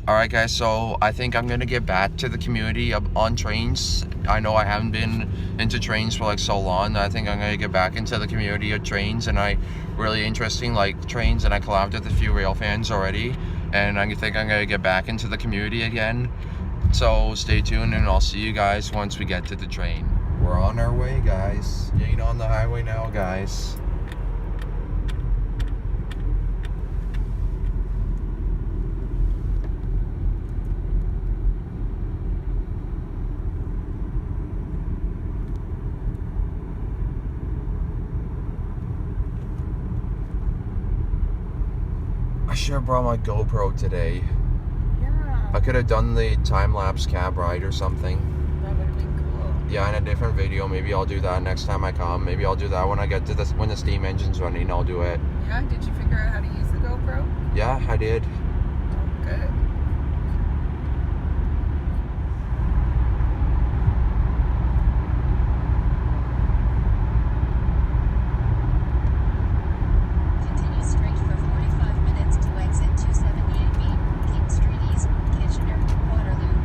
Alright guys, so I think I'm gonna get back to the community on trains. I know I haven't been into trains for like so long. I think I'm gonna get back into the community of trains, and I really interesting like trains, and I collabed with a few rail fans already, and I think I'm gonna get back into the community again. So stay tuned and I'll see you guys once we get to the train. We're on our way, guys. Getting on the highway now, guys. I should have brought my GoPro today. Yeah. I could have done the time-lapse cab ride or something. That would have been cool. Yeah, in a different video. Maybe I'll do that next time I come. Maybe I'll do that when I get to this, when the steam engine's running, I'll do it. Yeah, did you figure out how to use the GoPro? Yeah, I did. Oh, good. Continue straight for 45 minutes to exit 278B, King Street East, Kitchener, Waterloo.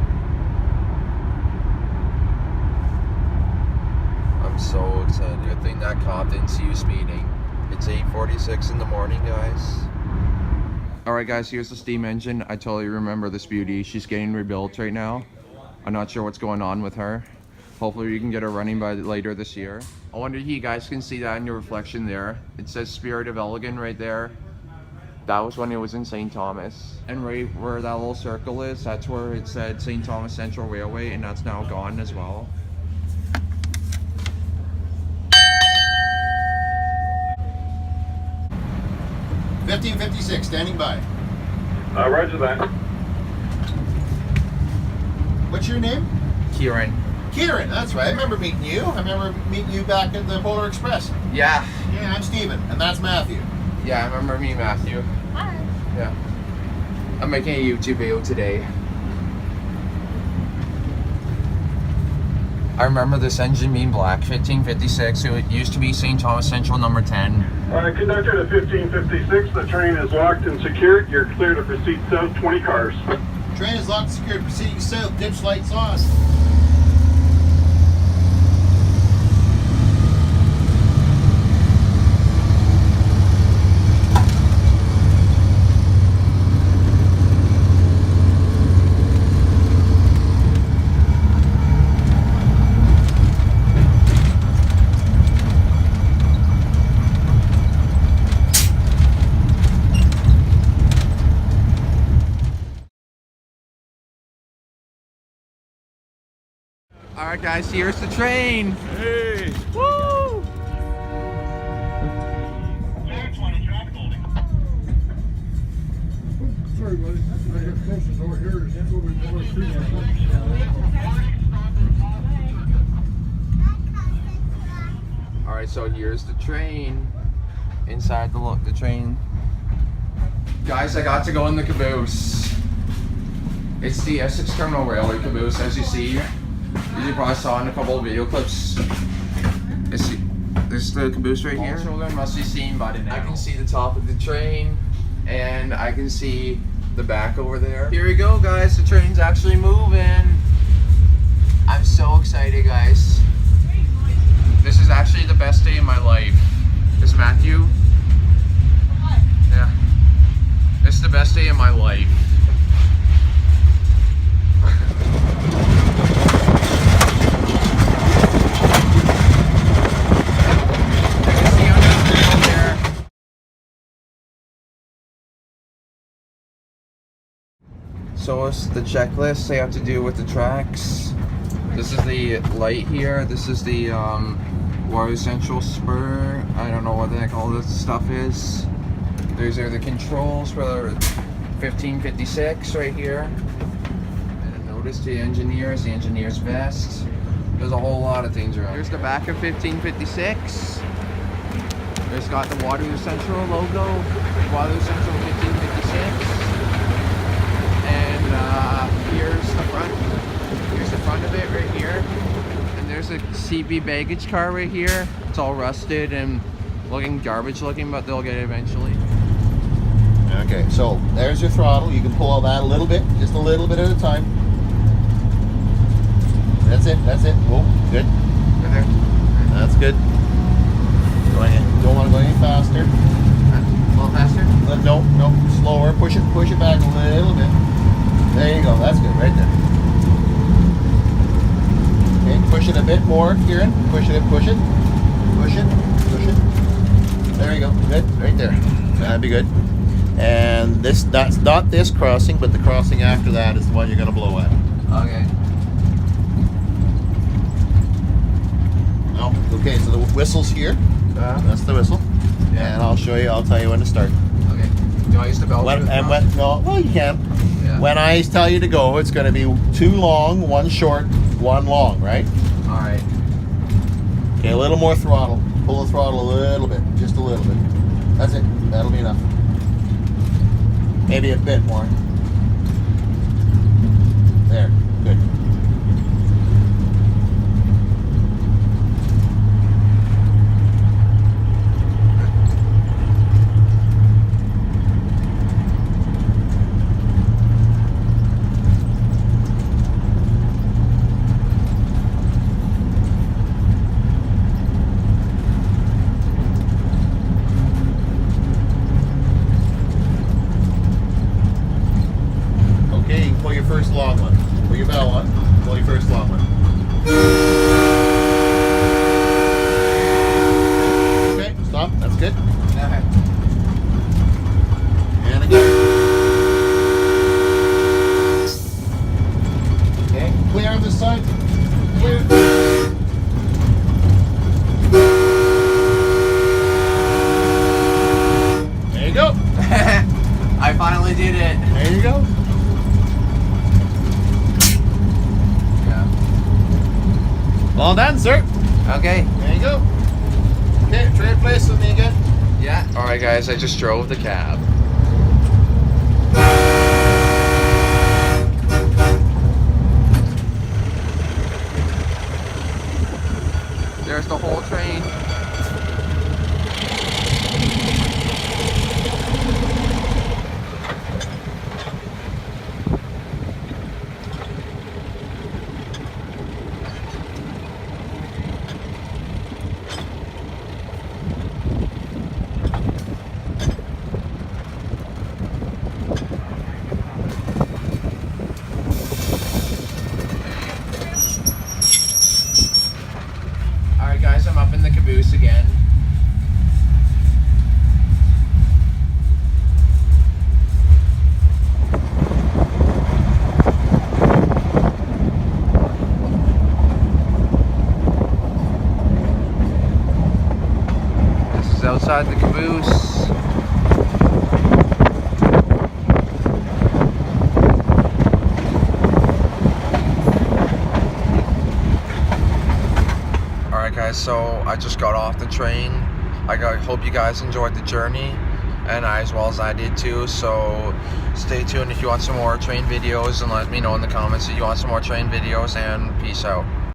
I'm so excited. Good thing that cop didn't see you speeding. It's 8:46 in the morning, guys. Alright guys, here's the steam engine. I totally remember this beauty. She's getting rebuilt right now. I'm not sure what's going on with her. Hopefully we can get her running by later this year. I wonder if you guys can see that in your reflection there. It says Spirit of Elgin right there. That was when it was in St. Thomas. And right where that little circle is, that's where it said St. Thomas Central Railway, and that's now gone as well. (1556) standing by. Roger that. What's your name? Kieran. Kieran, that's right. I remember meeting you. I remember meeting you back at the Polar Express. Yeah. Yeah, I'm Steven, and that's Matthew. Yeah, I remember me, Matthew. Hi. Yeah. I'm making a YouTube video today. I remember this engine being black, 1556. It used to be St. Thomas Central number 10. Conductor to 1556, the train is locked and secured. You're clear to proceed south, 20 cars. Train is locked and secured. Proceeding south. Ditch lights on. Alright guys, here's the train. Hey! Woo! Sorry, buddy. I got close to door here. It's over the door street. Alright, so here's the train. Inside the train. Guys, I got to go in the caboose. It's the Essex Terminal Railway caboose, as you see. As you probably saw in a couple of video clips. This is the caboose right here. Children must be seen by now. I can see the top of the train, and I can see the back over there. Here we go, guys. The train's actually moving. I'm so excited, guys. This is actually the best day of my life. This Matthew. Yeah. This is the best day of my life. So it's the checklist they have to do with the tracks. This is the light here. This is the Waterloo Central spur. I don't know what the heck all this stuff is. These are the controls for the 1556 right here. And notice the engineer's vest. There's a whole lot of things around. Here's the back of 1556. There's got the Waterloo Central logo. Waterloo Central 1556. Here's the front. Here's the front of it right here. And there's a CB baggage car right here. It's all rusted and looking garbage looking, but they'll get it eventually. Okay, so there's your throttle. You can pull all that a little bit, just a little bit at a time. That's it. Whoa, good. Right there. That's good. Going in. Don't want to go any faster. A little faster. No, slower. Push it back a little bit. There you go. That's good, right there. Okay, push it a bit more, Kieran. Push it. There you go. Good, right there. That'd be good. And that's not this crossing, but the crossing after that is the one you're gonna blow at. Okay. No. Okay, so the whistle's here. That's the whistle. Yeah. And I'll tell you when to start. Okay. Do I use the bell? Well, you can. Yeah. When I tell you to go, it's going to be 2 long, 1 short, 1 long, right? All right. Okay, a little more throttle. Pull the throttle a little bit, just a little bit. That's it. That'll be enough. Maybe a bit more. There. Good. Okay, you can pull your first long one. Pull your bell on. Pull your first long one. Okay, stop. That's good. Okay. And again. Okay, clear on this side. Clear. There you go. I finally did it. There you go. Yeah. All done, sir. Okay. There you go. Okay, trade place with me again. Yeah. All right, guys. I just drove the cab. There's the whole train. Alright guys, I'm up in the caboose again. This is outside the caboose. Alright guys, so I just got off the train. Hope you guys enjoyed the journey, and as well as I did too. So stay tuned if you want some more train videos, and let me know in the comments if you want some more train videos, and peace out.